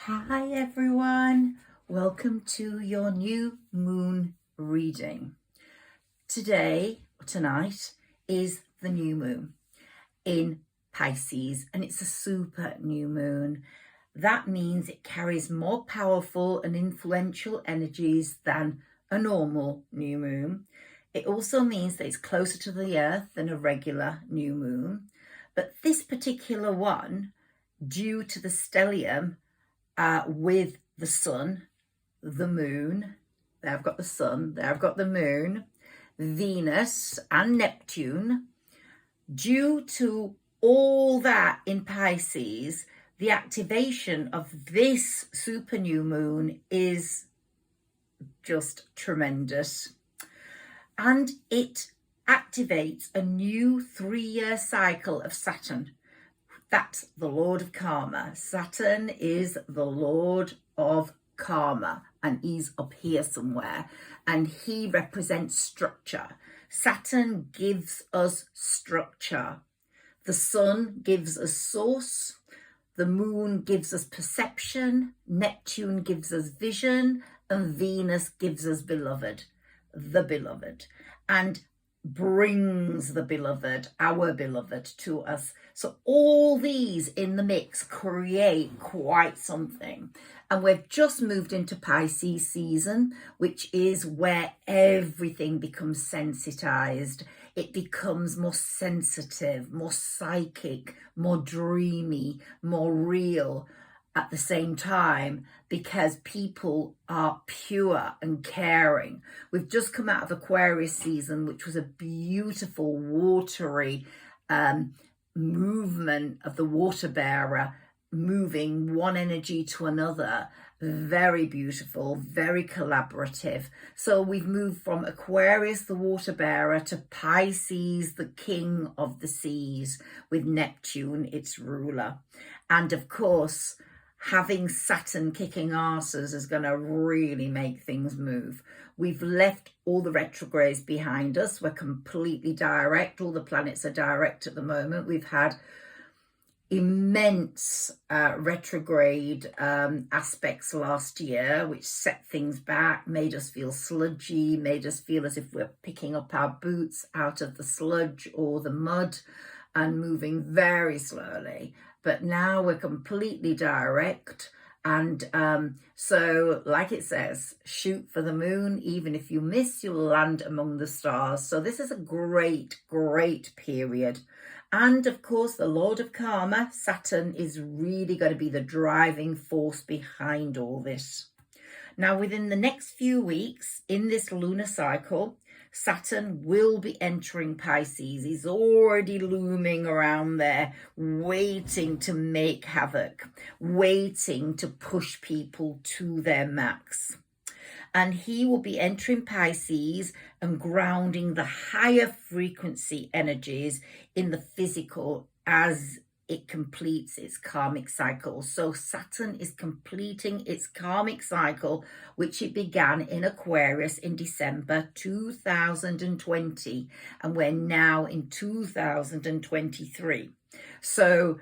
Hi everyone, welcome to your new moon reading. Tonight is the new moon in Pisces, and it's a super new moon. That means it carries more powerful and influential energies than a normal new moon. It also means that it's closer to the earth than a regular new moon. But this particular one, due to the stellium with the sun, the moon, there I've got the sun, there I've got the moon, Venus and Neptune. Due to all that in Pisces, the activation of this super new moon is just tremendous. And it activates a new 3-year cycle of Saturn. That's the Lord of Karma. Saturn is the Lord of Karma, and he's up here somewhere, and he represents structure. Saturn gives us structure. The sun gives us source. The moon gives us perception. Neptune gives us vision, and Venus gives us beloved, the beloved, and brings the beloved, our beloved, to us. So all these in the mix create quite something. And we've just moved into Pisces season, which is where everything becomes sensitized. It becomes more sensitive, more psychic, more dreamy, more real at the same time, because people are pure and caring. We've just come out of Aquarius season, which was a beautiful watery movement of the water bearer moving one energy to another. Very beautiful, very collaborative. So we've moved from Aquarius, the water bearer, to Pisces, the king of the seas, with Neptune, its ruler. And of course, having Saturn kicking arses is going to really make things move. We've left all the retrogrades behind us. We're completely direct. All the planets are direct at the moment. We've had immense retrograde aspects last year, which set things back, made us feel sludgy, made us feel as if we're picking up our boots out of the sludge or the mud and moving very slowly. But now we're completely direct. And so, like it says, shoot for the moon. Even if you miss, you'll land among the stars. So this is a great, great period. And of course, the Lord of Karma, Saturn, is really going to be the driving force behind all this. Now, within the next few weeks in this lunar cycle, Saturn will be entering Pisces. He's already looming around there, waiting to make havoc, waiting to push people to their max. And he will be entering Pisces and grounding the higher frequency energies in the physical as it completes its karmic cycle. So Saturn is completing its karmic cycle, which it began in Aquarius in December 2020, and we're now in 2023. So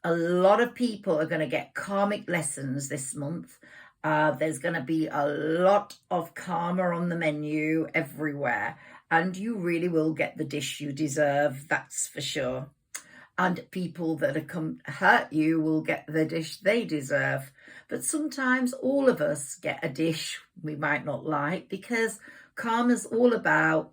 a lot of people are going to get karmic lessons this month. There's going to be a lot of karma on the menu everywhere, and you really will get the dish you deserve, that's for sure. And people that have come hurt you will get the dish they deserve. But sometimes all of us get a dish we might not like, because karma's all about,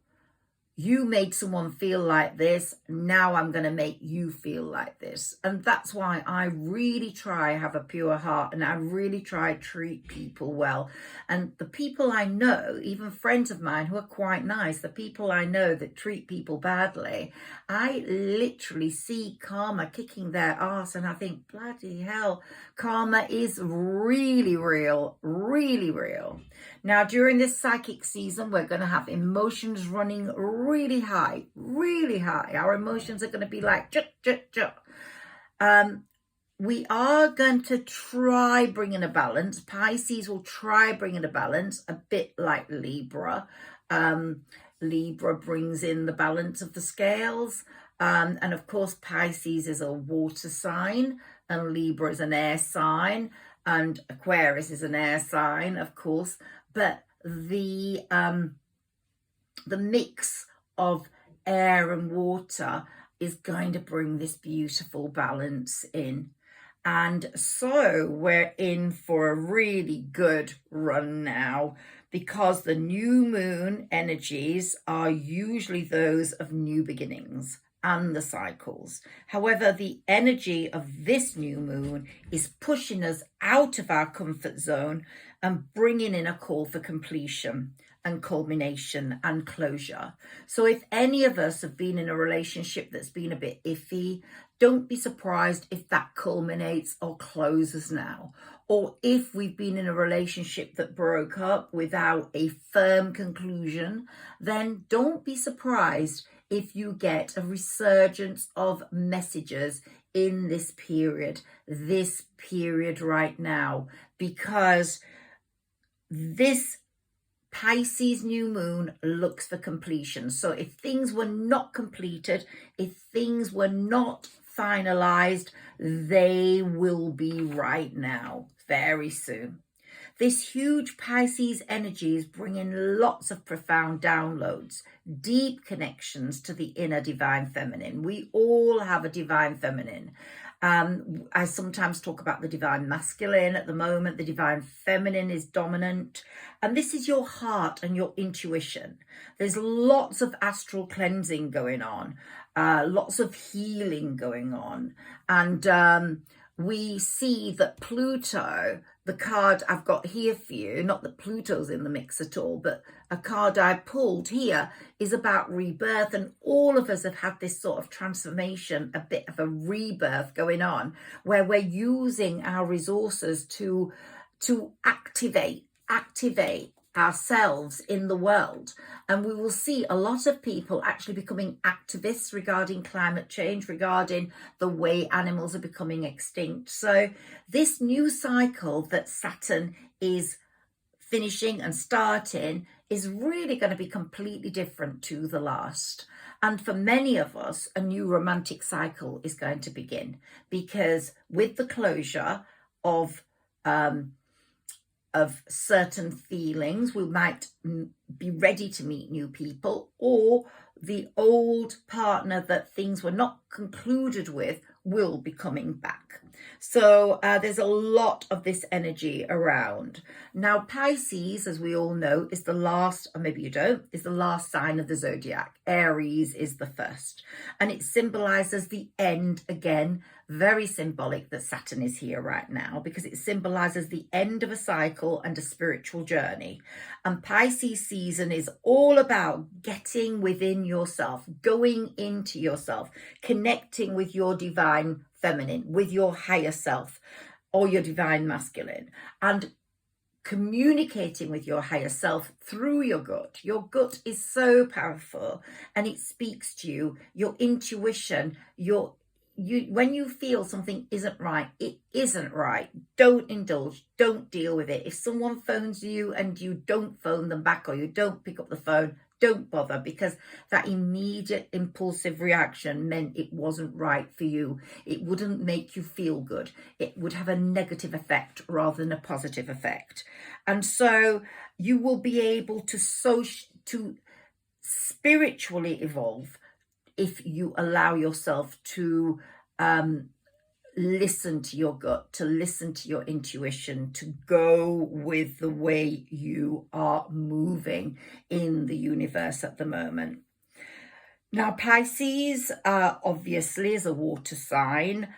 you made someone feel like this, now I'm going to make you feel like this. And that's why I really try have a pure heart, and I really try treat people well. And the people I know, even friends of mine who are quite nice, the people I know that treat people badly, I literally see karma kicking their ass, and I think, bloody hell, karma is really real, really real. Now, during this psychic season, we're going to have emotions running really high, really high. Our emotions are going to be like, juk, juk, juk. We are going to try bringing a balance. Pisces will try bringing a balance, a bit like Libra. Libra brings in the balance of the scales. And of course, Pisces is a water sign and Libra is an air sign. and Aquarius is an air sign, of course, but the mix of air and water is going to bring this beautiful balance in. And so we're in for a really good run now, because the new moon energies are usually those of new beginnings and the cycles. However, the energy of this new moon is pushing us out of our comfort zone and bringing in a call for completion and culmination and closure. So if any of us have been in a relationship that's been a bit iffy, don't be surprised if that culminates or closes now. Or if we've been in a relationship that broke up without a firm conclusion, then don't be surprised if you get a resurgence of messages in this period right now, because this Pisces new moon looks for completion. So if things were not completed, if things were not finalized, they will be right now, very soon. This huge Pisces energy is bringing lots of profound downloads, deep connections to the inner divine feminine. We all have a divine feminine. I sometimes talk about the divine masculine at the moment. The divine feminine is dominant. And this is your heart and your intuition. There's lots of astral cleansing going on, lots of healing going on. And we see that Pluto, the card I've got here for you, not that Pluto's in the mix at all, but a card I pulled here is about rebirth. And all of us have had this sort of transformation, a bit of a rebirth going on, where we're using our resources to activate ourselves in the world. And we will see a lot of people actually becoming activists regarding climate change, regarding the way animals are becoming extinct. So this new cycle that Saturn is finishing and starting is really going to be completely different to the last. And for many of us, a new romantic cycle is going to begin, because with the closure of certain feelings, we might be ready to meet new people, or the old partner that things were not concluded with will be coming back. So there's a lot of this energy around. Now, Pisces, as we all know, is the last, or maybe you don't, is the last sign of the zodiac. Aries is the first. And it symbolizes the end again. Very symbolic that Saturn is here right now, because it symbolizes the end of a cycle and a spiritual journey. And Pisces season is all about getting within yourself, going into yourself, connecting with your divine feminine, with your higher self or your divine masculine, and communicating with your higher self through your gut. Your gut is so powerful, and it speaks to you. Your intuition, when you feel something isn't right, it isn't right. Don't indulge, don't deal with it. If someone phones you and you don't phone them back, or you don't pick up the phone, don't bother, because that immediate impulsive reaction meant it wasn't right for you. It wouldn't make you feel good. It would have a negative effect rather than a positive effect. And so you will be able to spiritually evolve if you allow yourself to listen to your gut, to listen to your intuition, to go with the way you are moving in the universe at the moment. Now, Pisces, obviously, as a water sign,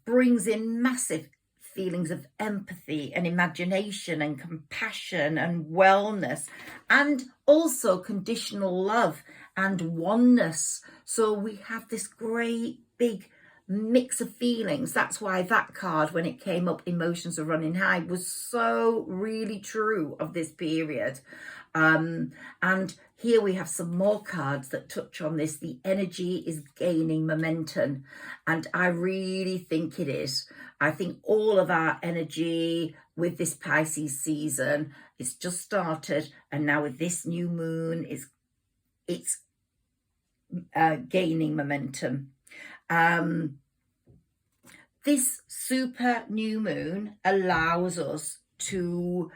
brings in massive feelings of empathy and imagination and compassion and wellness, and also conditional love and oneness. So we have this great big mix of feelings. That's why that card, when it came up, emotions are running high, was so really true of this period. And here we have some more cards that touch on this. The energy is gaining momentum, and I really think it is. I think all of our energy with this Pisces season, it's just started, and now with this new moon, it's gaining momentum. This super new moon allows us to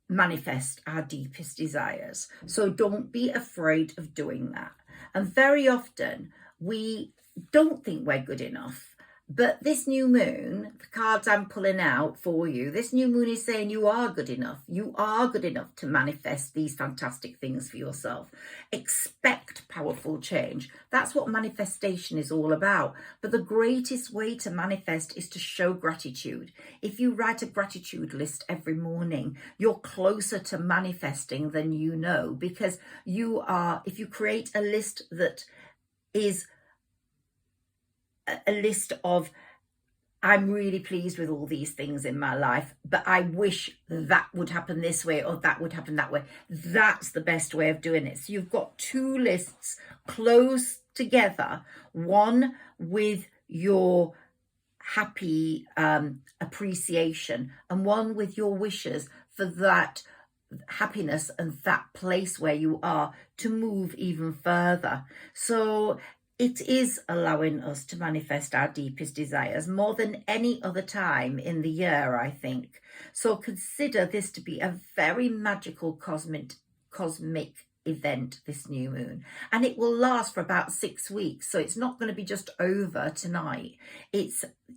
manifest our deepest desires. So don't be afraid of doing that. And very often we don't think we're good enough. But this new moon, the cards I'm pulling out for you, this new moon is saying you are good enough. You are good enough to manifest these fantastic things for yourself. Expect powerful change. That's what manifestation is all about. But the greatest way to manifest is to show gratitude. If you write a gratitude list every morning, you're closer to manifesting than you know, because you are, if you create a list that is a list of, I'm really pleased with all these things in my life, but I wish that would happen this way or that would happen that way. That's the best way of doing it. So you've got two lists close together, one with your happy appreciation and one with your wishes for that happiness and that place where you are to move even further. So it is allowing us to manifest our deepest desires more than any other time in the year, I think. So consider this to be a very magical cosmic event, this new moon, and it will last for about 6 weeks. So it's not going to be just over tonight.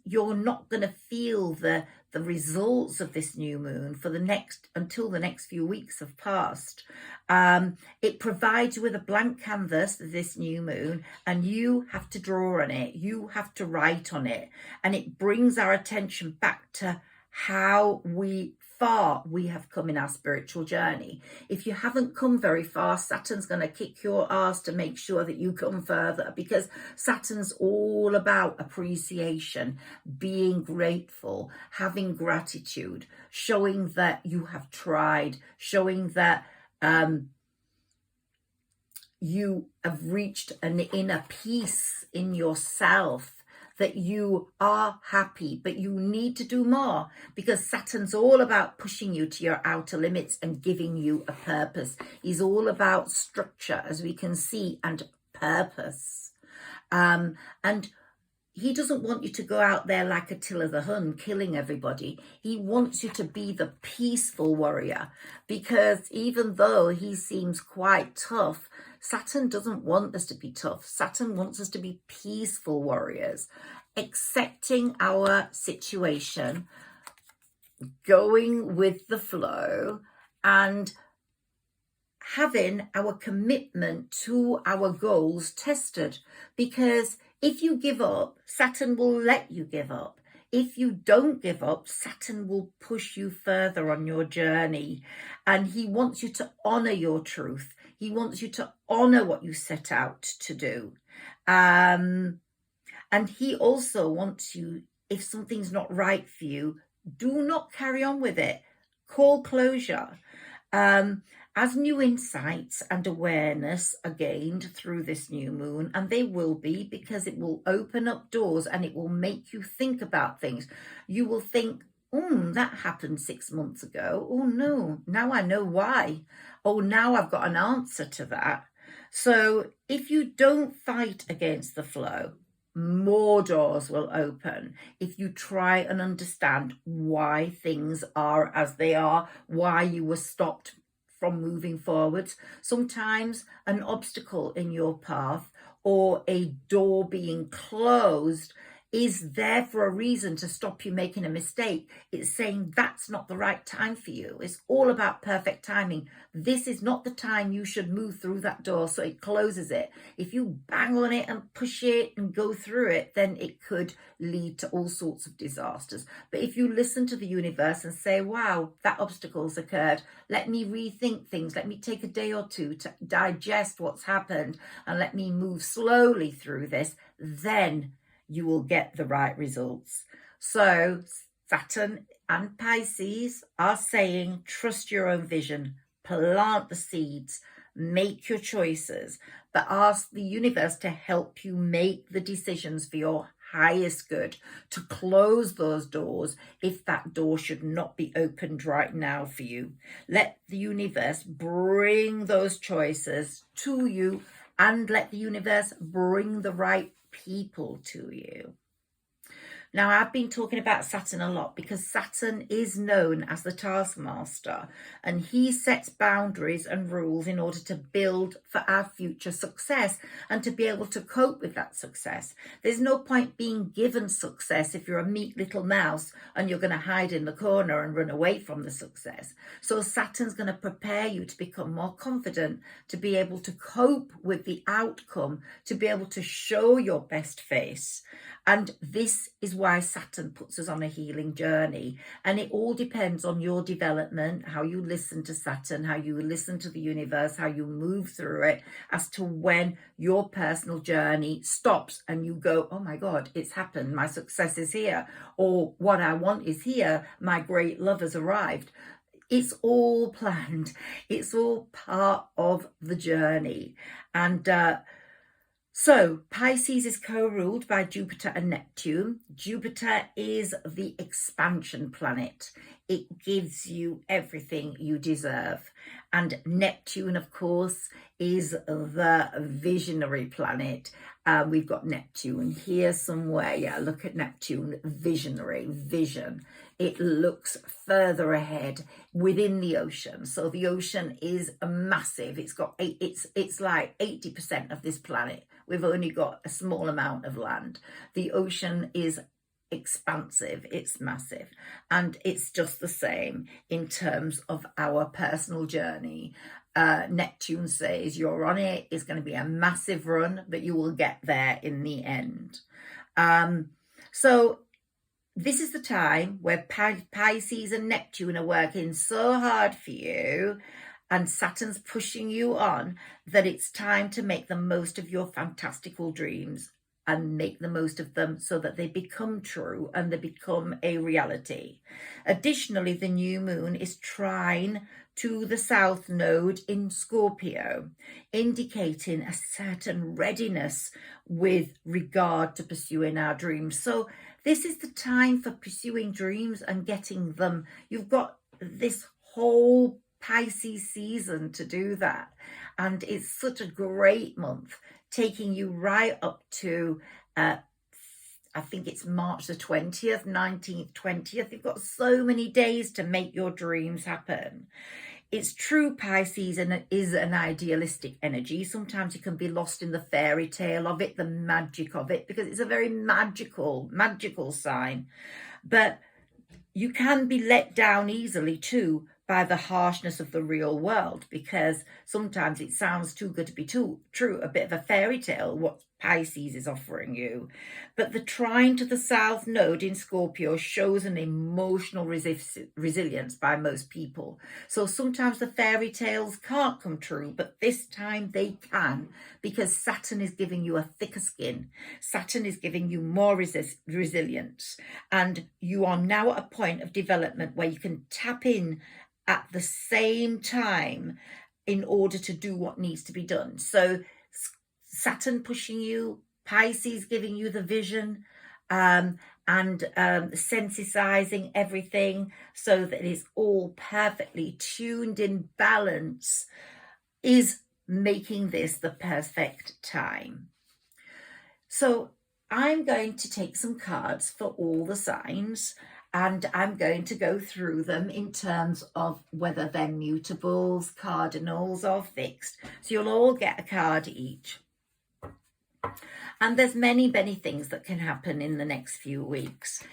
You're not going to feel the results of this new moon for until the next few weeks have passed. It provides you with a blank canvas, this new moon, and you have to draw on it. You have to write on it, and it brings our attention back to how far we have come in our spiritual journey. If you haven't come very far, Saturn's going to kick your ass to make sure that you come further, because Saturn's all about appreciation, being grateful, having gratitude, showing that you have tried, showing that you have reached an inner peace in yourself, that you are happy, but you need to do more, because Saturn's all about pushing you to your outer limits and giving you a purpose. He's all about structure, as we can see, and purpose. And he doesn't want you to go out there like Attila the Hun, killing everybody. He wants you to be the peaceful warrior, because even though he seems quite tough, Saturn doesn't want us to be tough. Saturn wants us to be peaceful warriors, accepting our situation, going with the flow, and having our commitment to our goals tested. Because if you give up, Saturn will let you give up. If you don't give up, Saturn will push you further on your journey. And he wants you to honor your truth. He wants you to honor what you set out to do. And he also wants you, if something's not right for you, do not carry on with it. Call closure. As new insights and awareness are gained through this new moon, and they will be, because it will open up doors and it will make you think about things. You will think, that happened 6 months ago. Oh no, now I know why. Oh, now I've got an answer to that. So if you don't fight against the flow, more doors will open. If you try and understand why things are as they are, why you were stopped from moving forwards. Sometimes an obstacle in your path or a door being closed is there for a reason to stop you making a mistake. It's saying that's not the right time for you. It's all about perfect timing. This is not the time you should move through that door, so it closes it. If you bang on it and push it and go through it, then it could lead to all sorts of disasters. But if you listen to the universe and say, wow, that obstacle's occurred, let me rethink things, let me take a day or two to digest what's happened, and let me move slowly through this, then you will get the right results. So Saturn and Pisces are saying, trust your own vision, plant the seeds, make your choices, but ask the universe to help you make the decisions for your highest good, to close those doors if that door should not be opened right now for you. Let the universe bring those choices to you, and let the universe bring the right people to you. Now, I've been talking about Saturn a lot because Saturn is known as the taskmaster, and he sets boundaries and rules in order to build for our future success and to be able to cope with that success. There's no point being given success if you're a meek little mouse and you're going to hide in the corner and run away from the success. So Saturn's going to prepare you to become more confident, to be able to cope with the outcome, to be able to show your best face. And this is why Saturn puts us on a healing journey. And it all depends on your development, how you listen to Saturn, how you listen to the universe, how you move through it, as to when your personal journey stops and you go, oh my God, it's happened. My success is here. Or what I want is here. My great love has arrived. It's all planned. It's all part of the journey. And so Pisces is co-ruled by Jupiter and Neptune. Jupiter is the expansion planet. It gives you everything you deserve. And Neptune, of course, is the visionary planet. We've got Neptune here somewhere. Yeah, look at Neptune, visionary, vision. It looks further ahead within the ocean. So the ocean is massive. It's like 80% of this planet. We've only got a small amount of land. The ocean is expansive, it's massive, and it's just the same in terms of our personal journey. Neptune says you're on it. It's going to be a massive run, but you will get there in the end. So this is the time where Pisces and Neptune are working so hard for you, and Saturn's pushing you on, that it's time to make the most of your fantastical dreams and make the most of them so that they become true and they become a reality. Additionally, the new moon is trine to the south node in Scorpio, indicating a certain readiness with regard to pursuing our dreams. So this is the time for pursuing dreams and getting them. You've got this whole Pisces season to do that, and it's such a great month, taking you right up to I think it's March the 20th, 19th, 20th. You've got so many days to make your dreams happen. It's true, Pisces, and it is an idealistic energy. Sometimes you can be lost in the fairy tale of it, the magic of it, because it's a very magical sign. But you can be let down easily too by the harshness of the real world, because sometimes it sounds too good to be true, a bit of a fairy tale, what Pisces is offering you. But the trine to the south node in Scorpio shows an emotional resilience by most people. So sometimes the fairy tales can't come true, but this time they can, because Saturn is giving you a thicker skin. Saturn is giving you more resilience. And you are now at a point of development where you can tap in at the same time in order to do what needs to be done. So Saturn pushing you, Pisces giving you the vision, and sensitizing everything so that it's all perfectly tuned in balance, is making this the perfect time. So I'm going to take some cards for all the signs, and I'm going to go through them in terms of whether they're mutables, cardinals, or fixed. So you'll all get a card each. And there's many things that can happen in the next few weeks.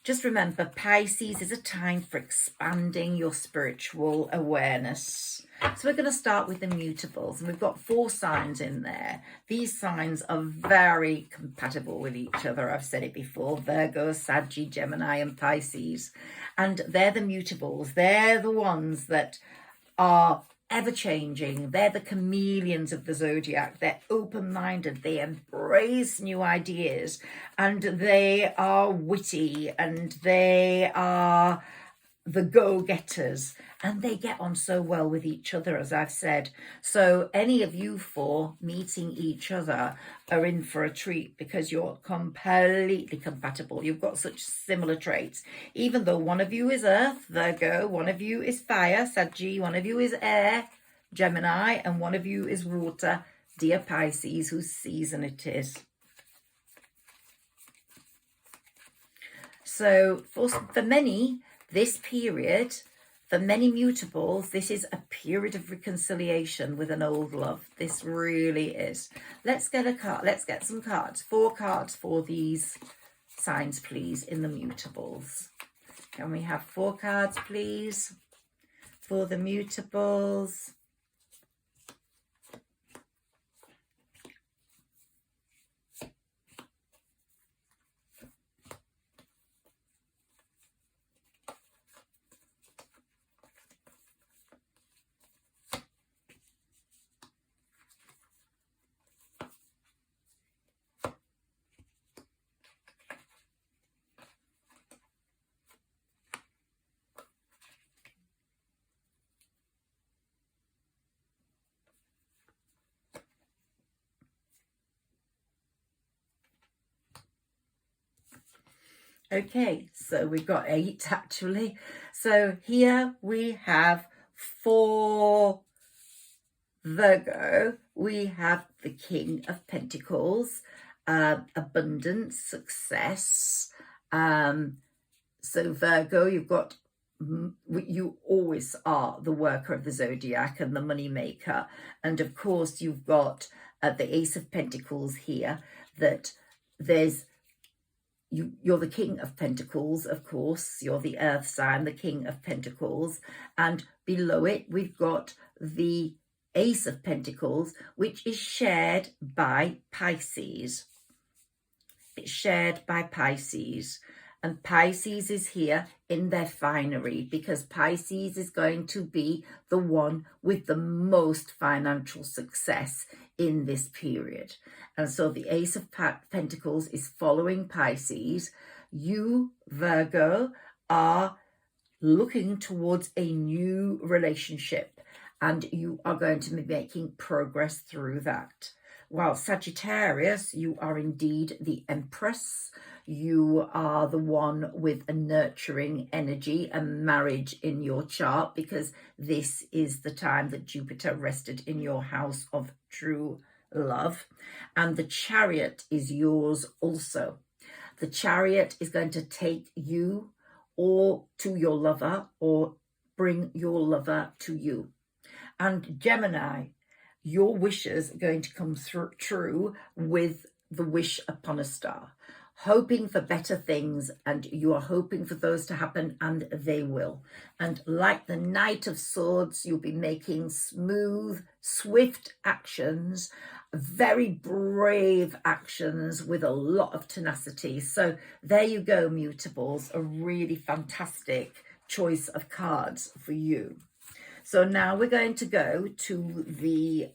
Just remember, Pisces is a time for expanding your spiritual awareness. So we're going to start with the mutables, and we've got 4 signs in there. These signs are very compatible with each other. I've said it before: Virgo, Sagittarius, Gemini, and Pisces. And they're the mutables. They're the ones that are ever-changing. They're the chameleons of the zodiac. They're open-minded. They embrace new ideas, and they are witty, and they are the go-getters, and they get on so well with each other, as I've said. So any of you 4 meeting each other are in for a treat, because you're completely compatible. You've got such similar traits, even though one of you is earth, Virgo, one of you is fire, Sagittarius, one of you is air, Gemini, and one of you is water, dear Pisces, whose season it is. So for many, this period, for many mutables, this is a period of reconciliation with an old love. This really is. Let's get a card. Let's get some cards. 4 cards for these signs, please, in the mutables. Can we have 4 cards, please, for the mutables? Okay, so we've got 8 actually. So here we have for Virgo, we have the King of Pentacles, abundance, success. So Virgo, you always are the worker of the zodiac and the money maker. And of course, you've got the Ace of Pentacles here, that you're the King of Pentacles, of course. You're the Earth sign, the King of Pentacles. And below it, we've got the Ace of Pentacles, which is shared by Pisces. It's shared by Pisces. And Pisces is here in their finery, because Pisces is going to be the one with the most financial success in this period. And so the Ace of Pentacles is following Pisces. You, Virgo, are looking towards a new relationship, and you are going to be making progress through that. While Sagittarius, you are indeed the Empress. You are the one with a nurturing energy and marriage in your chart, because this is the time that Jupiter rested in your house of true love. And the Chariot is yours also. The Chariot is going to take you or to your lover, or bring your lover to you. And Gemini, your wishes are going to come true with the wish upon a star, hoping for better things, and you are hoping for those to happen, and they will. And like the Knight of Swords, you'll be making smooth, swift actions, very brave actions with a lot of tenacity. So there you go, mutables, a really fantastic choice of cards for you. So now we're going to go to the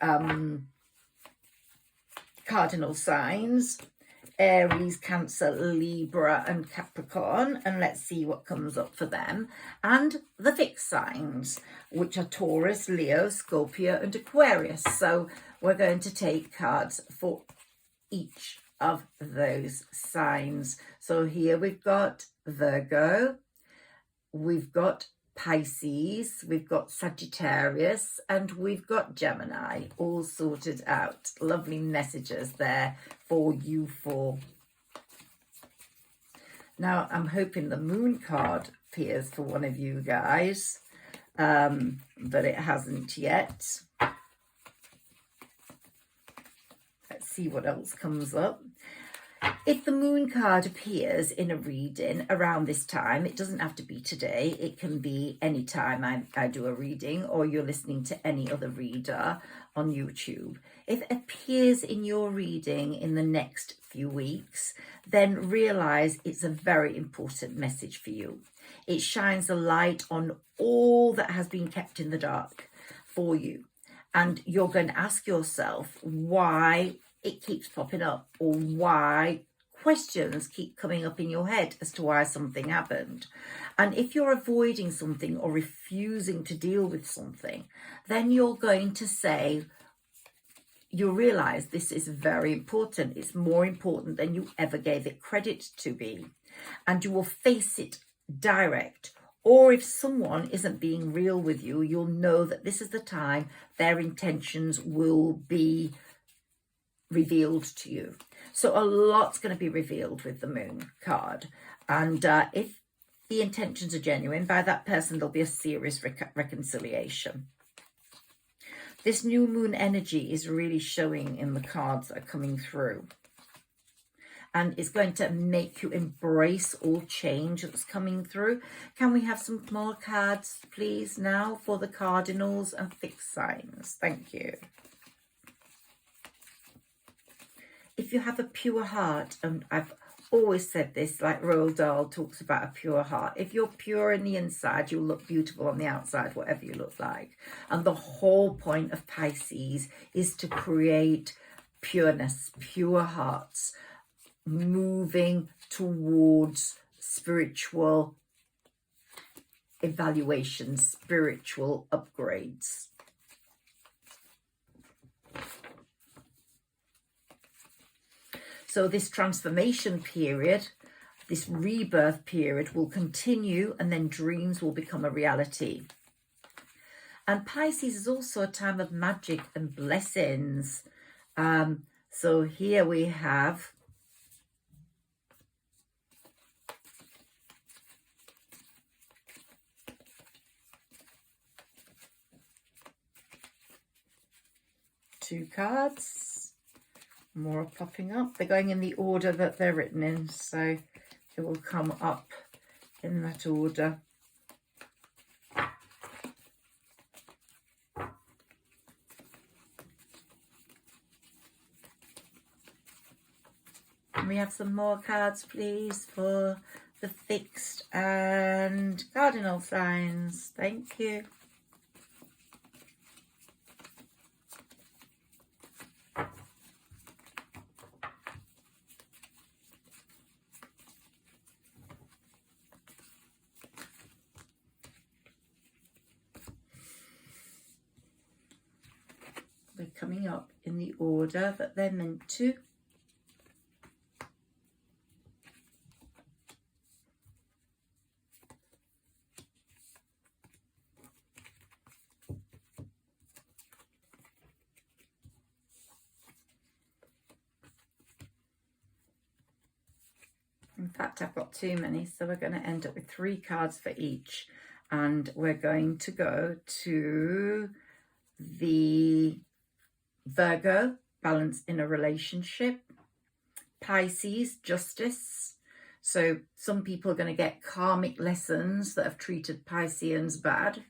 cardinal signs: Aries, Cancer, Libra and Capricorn, and let's see what comes up for them. And the fixed signs, which are Taurus, Leo, Scorpio and Aquarius. So we're going to take cards for each of those signs. So here we've got Virgo, we've got Pisces, we've got Sagittarius, and we've got Gemini, all sorted out. Lovely messages there for you four. Now, I'm hoping the moon card appears for one of you guys, but it hasn't yet. Let's see what else comes up. If the moon card appears in a reading around this time, it doesn't have to be today. It can be any time I do a reading, or you're listening to any other reader on YouTube. If it appears in your reading in the next few weeks, then realize it's a very important message for you. It shines a light on all that has been kept in the dark for you. And you're going to ask yourself why it keeps popping up, or why questions keep coming up in your head as to why something happened. And if you're avoiding something or refusing to deal with something, then you're going to say, you'll realize this is very important. It's more important than you ever gave it credit to be. And you will face it direct. Or if someone isn't being real with you, you'll know that this is the time their intentions will be revealed to you. So a lot's going to be revealed with the moon card. And if the intentions are genuine by that person, there'll be a serious reconciliation. This new moon energy is really showing in the cards that are coming through. And it's going to make you embrace all change that's coming through. Can we have some more cards, please, now for the cardinals and fixed signs? Thank you. If you have a pure heart, and I've always said this, like Roald Dahl talks about a pure heart. If you're pure in the inside, you'll look beautiful on the outside, whatever you look like. And the whole point of Pisces is to create pureness, pure hearts, moving towards spiritual evaluations, spiritual upgrades. So this transformation period, this rebirth period will continue, and then dreams will become a reality. And Pisces is also a time of magic and blessings. So here we have two cards. More are popping up. They're going in the order that they're written in, so it will come up in that order. Can we have some more cards, please, for the fixed and cardinal signs? Thank you. They're coming up in the order that they're meant to. In fact, I've got too many, so we're going to end up with 3 cards for each. And we're going to go to the Virgo, balance in a relationship. Pisces, justice. So some people are going to get karmic lessons that have treated Pisceans bad.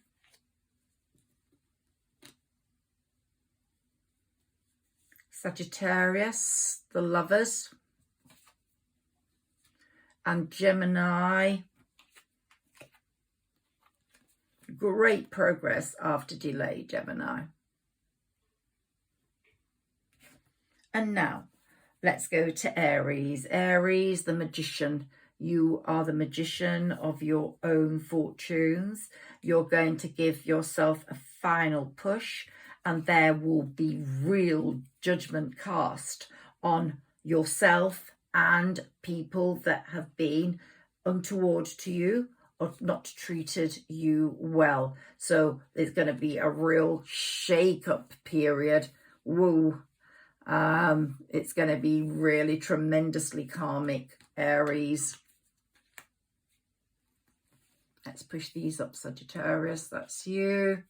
Sagittarius, the lovers. And Gemini, great progress after delay, Gemini. And now, let's go to Aries. Aries, the magician. You are the magician of your own fortunes. You're going to give yourself a final push, and there will be real judgment cast on yourself and people that have been untoward to you or not treated you well. So there's going to be a real shake-up period. Woo. It's going to be really tremendously karmic, Aries. Let's push these up, Sagittarius. That's you.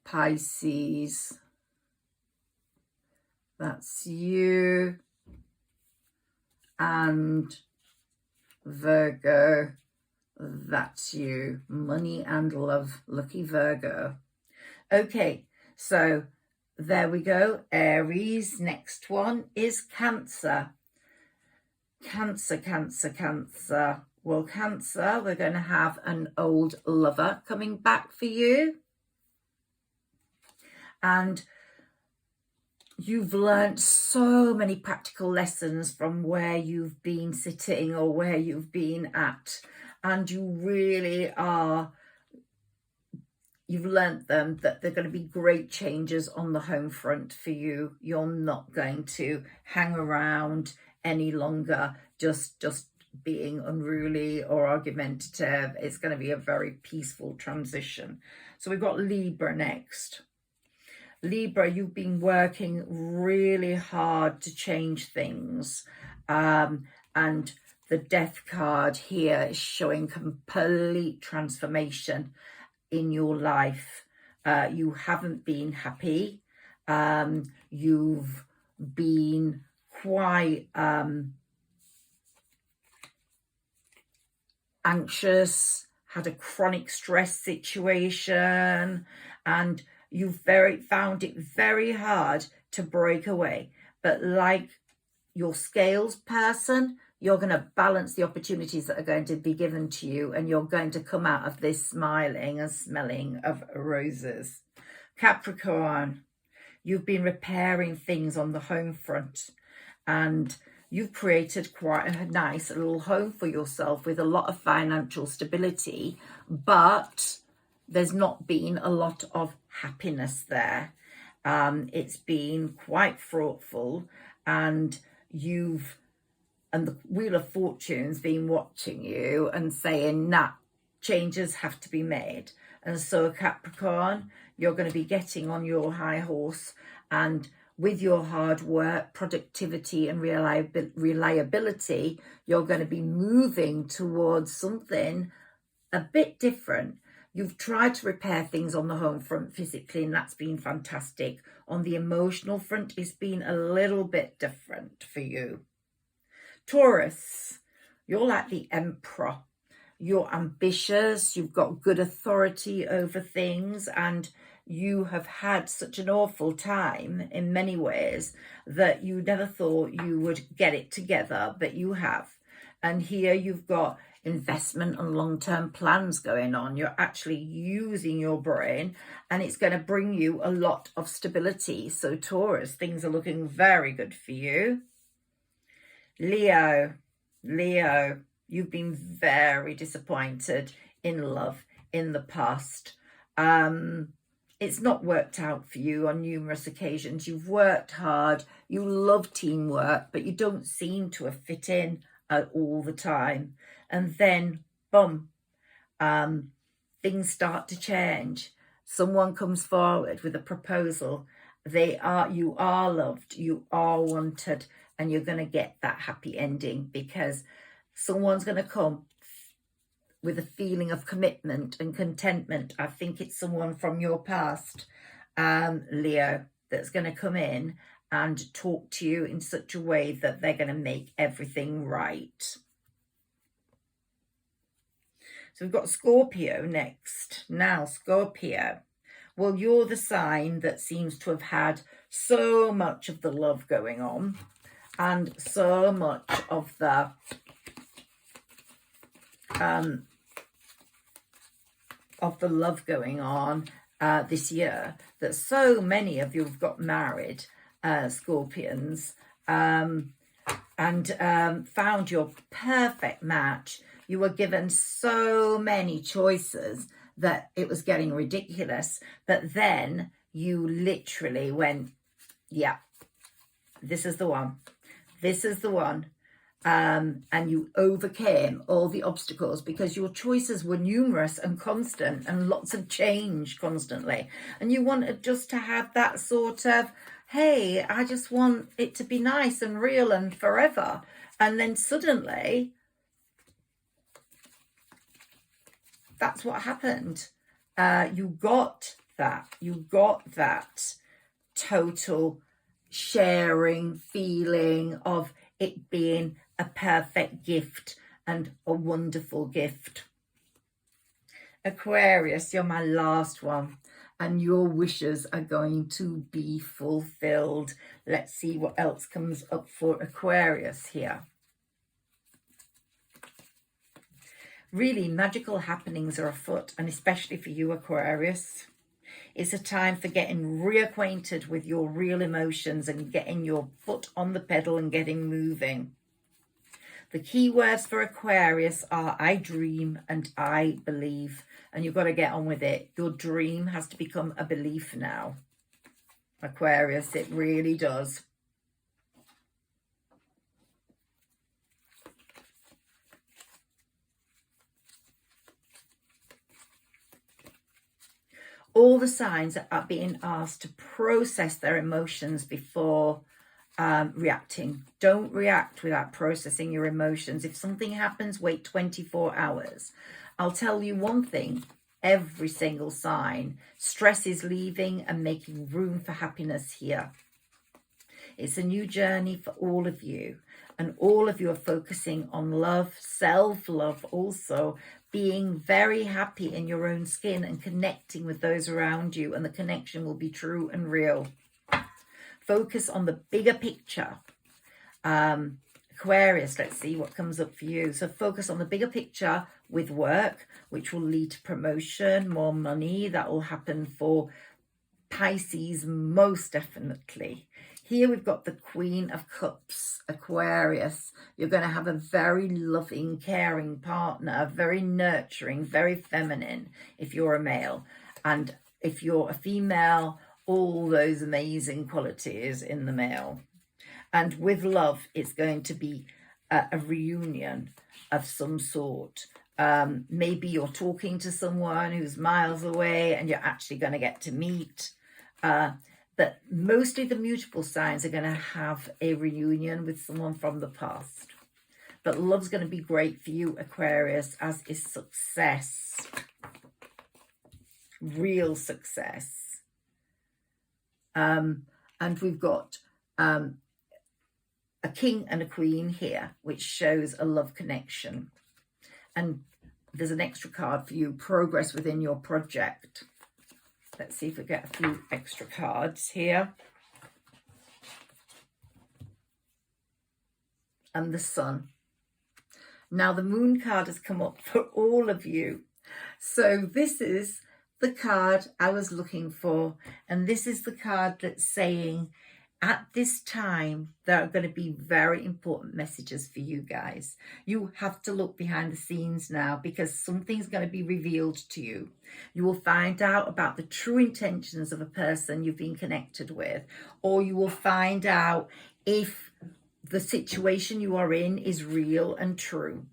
Pisces. That's you. And Virgo, that's you. Money and love, lucky Virgo. Okay, so there we go, Aries. Next one is Cancer. Cancer, Cancer, Cancer. Well, Cancer, we're going to have an old lover coming back for you. And you've learned so many practical lessons from where you've been sitting or where you've been at. And you really are, you've learned them, that they're going to be great changes on the home front for you. You're not going to hang around any longer, just being unruly or argumentative. It's going to be a very peaceful transition. So we've got Libra next. Libra, you've been working really hard to change things, and The Death card here is showing complete transformation in your life. You haven't been happy. You've been quite anxious, had a chronic stress situation, and you've found it very hard to break away. But like your scales person, you're going to balance the opportunities that are going to be given to you, and you're going to come out of this smiling and smelling of roses. Capricorn, you've been repairing things on the home front, and you've created quite a nice little home for yourself with a lot of financial stability, but there's not been a lot of happiness there. It's been quite fruitful, and the Wheel of Fortune's been watching you and saying, nah, changes have to be made. And so Capricorn, you're going to be getting on your high horse, and with your hard work, productivity and reliability, you're going to be moving towards something a bit different. You've tried to repair things on the home front physically, and that's been fantastic. On the emotional front, it's been a little bit different for you. Taurus, you're like the emperor. You're ambitious, you've got good authority over things, and you have had such an awful time in many ways that you never thought you would get it together, but you have. And here you've got investment and long-term plans going on. You're actually using your brain, and it's going to bring you a lot of stability. So Taurus, things are looking very good for you. Leo, you've been very disappointed in love in the past. It's not worked out for you on numerous occasions. You've worked hard, you love teamwork, but you don't seem to have fit in all the time. And then, boom, things start to change. Someone comes forward with a proposal. You are loved, you are wanted, and you're going to get that happy ending, because someone's going to come with a feeling of commitment and contentment. I think it's someone from your past, Leo, that's going to come in and talk to you in such a way that they're going to make everything right. So we've got Scorpio next. Now, Scorpio. Well, you're the sign that seems to have had so much of the love going on, and so much of the love going on this year, that so many of you have got married, Scorpions, and found your perfect match. You were given so many choices that it was getting ridiculous, but then you literally went, yeah, this is the one. This is the one. And you overcame all the obstacles because your choices were numerous and constant, and lots of change constantly. And you wanted just to have that sort of, hey, I just want it to be nice and real and forever. And then suddenly, that's what happened. You got that total sharing feeling of it being a perfect gift and a wonderful gift. Aquarius, you're my last one, and your wishes are going to be fulfilled. Let's see what else comes up for Aquarius here. Really, magical happenings are afoot, and especially for you, Aquarius. It's a time for getting reacquainted with your real emotions and getting your foot on the pedal and getting moving. The key words for Aquarius are I dream and I believe, and you've got to get on with it. Your dream has to become a belief now, Aquarius. It really does. All the signs that are being asked to process their emotions before reacting. Don't react without processing your emotions. If something happens, wait 24 hours. I'll tell you one thing, every single sign, stress is leaving and making room for happiness here. It's a new journey for all of you, and all of you are focusing on love, self-love also, being very happy in your own skin and connecting with those around you, and the connection will be true and real. Focus on the bigger picture. Aquarius, let's see what comes up for you. So focus on the bigger picture with work, which will lead to promotion, more money. That will happen for Pisces most definitely. Here we've got the Queen of Cups, Aquarius. You're going to have a very loving, caring partner, very nurturing, very feminine if you're a male. And if you're a female, all those amazing qualities in the male. And with love, it's going to be a reunion of some sort. Maybe you're talking to someone who's miles away and you're actually going to get to meet. But mostly the mutable signs are going to have a reunion with someone from the past. But love's going to be great for you, Aquarius, as is success. Real success. And we've got a king and a queen here, which shows a love connection. And there's an extra card for you, progress within your project. Let's see if we get a few extra cards here. And the sun. Now the moon card has come up for all of you. So this is the card I was looking for. And this is the card that's saying, at this time, there are going to be very important messages for you guys. You have to look behind the scenes now because something's going to be revealed to you. You will find out about the true intentions of a person you've been connected with, or you will find out if the situation you are in is real and true.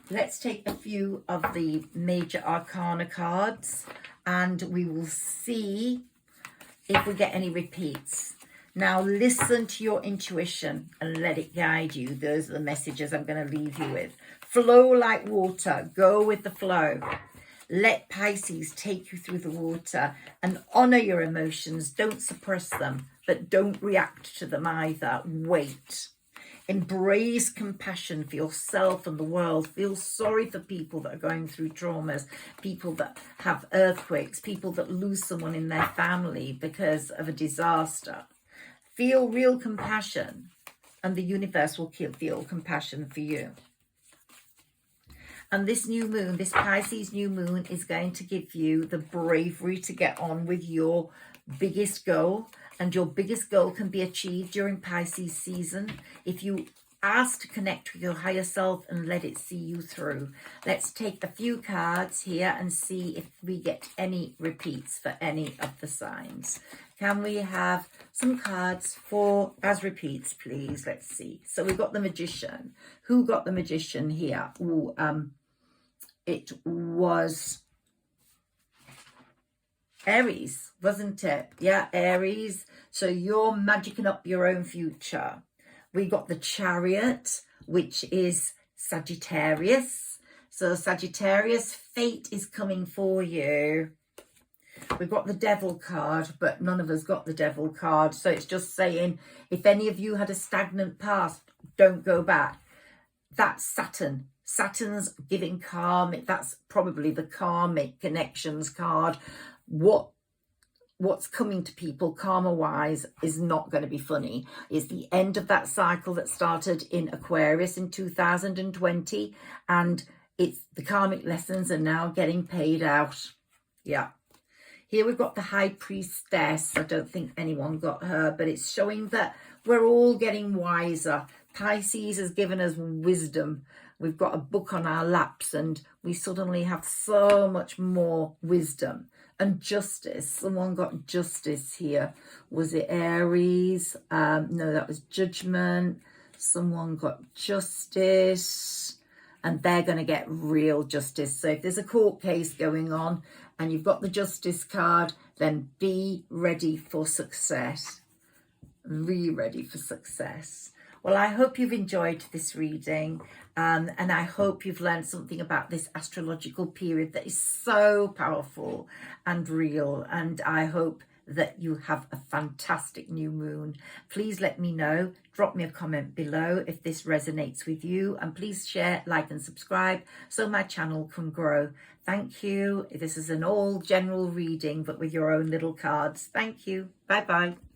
Let's take a few of the major arcana cards and we will see if we get any repeats. Now listen to your intuition and let it guide you. Those are the messages I'm going to leave you with. Flow like water. Go with the flow. Let Pisces take you through the water and honor your emotions. Don't suppress them, but don't react to them either. Wait. Embrace compassion for yourself and the world. Feel sorry for people that are going through traumas, people that have earthquakes, people that lose someone in their family because of a disaster. Feel real compassion, and the universe will feel compassion for you. And this new moon, this Pisces new moon, is going to give you the bravery to get on with your biggest goal. And your biggest goal can be achieved during Pisces season if you ask to connect with your higher self and let it see you through. Let's take a few cards here and see if we get any repeats for any of the signs. Can we have some cards for as repeats, please? Let's see. So we've got the Magician. Who got the Magician here? Ooh, it was Aries, wasn't it? Yeah, Aries. So you're magicking up your own future. We got the Chariot, which is Sagittarius. So Sagittarius, fate is coming for you. We've got the Devil card, but none of us got the Devil card. So it's just saying, if any of you had a stagnant past, don't go back. That's Saturn. Saturn's giving karmic. That's probably the karmic connections card. What's coming to people karma-wise is not going to be funny. It's the end of that cycle that started in Aquarius in 2020, and it's the karmic lessons are now getting paid out. Yeah. Here we've got the High Priestess. I don't think anyone got her, but it's showing that we're all getting wiser. Pisces has given us wisdom. We've got a book on our laps and we suddenly have so much more wisdom. And justice. Someone got justice here. Was it Aries? No, that was Judgment. Someone got justice. And they're going to get real justice. So if there's a court case going on and you've got the Justice card, then be ready for success. really ready for success. Well, I hope you've enjoyed this reading, and I hope you've learned something about this astrological period that is so powerful and real, and I hope that you have a fantastic new moon. Please let me know, drop me a comment below if this resonates with you, and please share, like and subscribe so my channel can grow. Thank you. This is an all general reading but with your own little cards. Thank you. Bye bye.